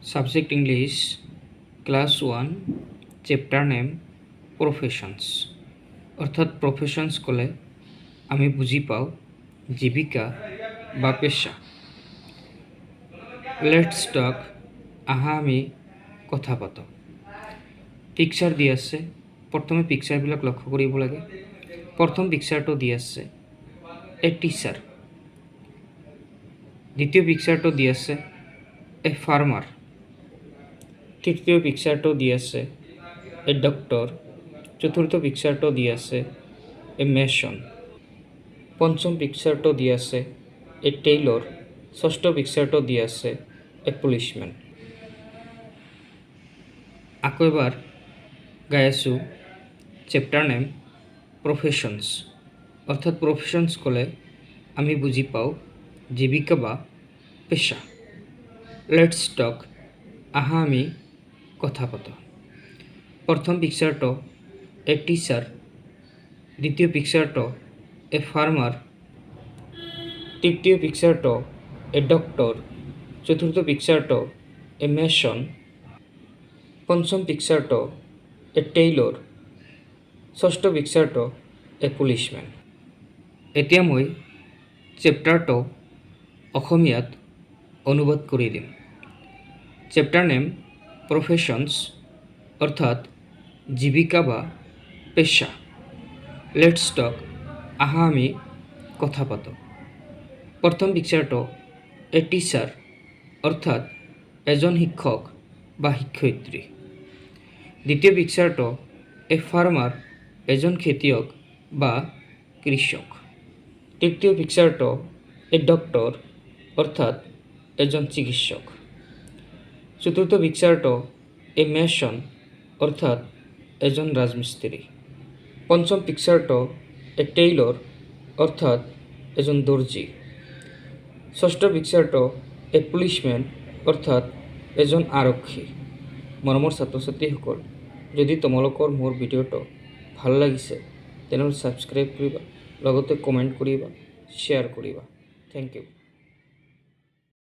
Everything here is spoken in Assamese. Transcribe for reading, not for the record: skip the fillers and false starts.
Subject English, Class 1, Chapter Name, Professions। অর্থাৎ প্রফেশনস কলে আমি বুঝি পাও জীবিকা বা পেশা। লেটস টক, আহা আমি কথা পাতো। পিকচাৰ দি আছে, প্ৰথমে পিকচাৰবিলাক লক্ষ্য কৰিব লাগে। প্ৰথম পিকচাৰটো দি আছে এ টিচাৰ, দ্বিতীয় পিকচাৰটো দি আছে এ ফাৰ্মাৰ, তৃতীয় পিকচাৰটো দি আছে এ ডক্টৰ, চতুৰ্থ পিকচাৰটো দি আছে এ মেছন, পঞ্চম পিকচাৰটো দি আছে এ টেইলৰ, ষষ্ঠ পিকচাৰটো দি আছে এ পুলিচমেন। আকৌ এবাৰ গাই আছোঁ, চেপ্টাৰ নেম প্ৰফেশনস। অৰ্থাৎ প্ৰফেশনস ক'লে আমি বুজি পাওঁ জীৱিকা বা পেশা। লেটস টক, আহা আমি কথা পাতো। প্ৰথম পিকচাৰটো এ টিচাৰ, দ্বিতীয় পিকচাৰটো এ ফাৰ্মাৰ, তৃতীয় পিকচাৰটো এ ডক্টৰ, চতুৰ্থ পিকচাৰটো এ মেছন, পঞ্চম পিকচাৰটো এ টেইলৰ, ষষ্ঠ পিকচাৰটো এ পুলিচমেন। এতিয়া মই চেপ্টাৰটো অসমীয়াত অনুবাদ কৰি দিম। চেপ্টাৰ নেম প্ৰফেশনস, অৰ্থাৎ জীৱিকা বা পেশা। লেটস টক, আহা আমি কথা পাতো। প্ৰথম পিকচাৰটো এ টিচাৰ, অৰ্থাৎ এজন শিক্ষক বা শিক্ষয়িত্ৰী। দ্বিতীয় পিকচাৰটো এ ফাৰ্মাৰ, এজন খেতিয়ক বা কৃষক। তৃতীয় পিকচাৰটো এ ডক্টৰ, অৰ্থাৎ এজন চিকিৎসক। চতুৰ্থ পিকচাৰটো এ মেছন, অৰ্থাৎ এজন ৰাজমিস্ত্ৰী। পঞ্চম পিকচাৰটো এ টেইলৰ, অৰ্থাৎ এজন দৰ্জী। ষষ্ঠ পিকচাৰটো এ পুলিচমেন, অৰ্থাৎ এজন আৰক্ষী। মৰমৰ ছাত্ৰ ছাত্ৰীসকল, যদি তোমালোকৰ মোৰ ভিডিঅ'টো ভাল লাগিছে তেনেহ'লে ছাবস্ক্ৰাইব কৰিবা, লগতে কমেণ্ট কৰিবা, শ্বেয়াৰ কৰিবা। Thank U.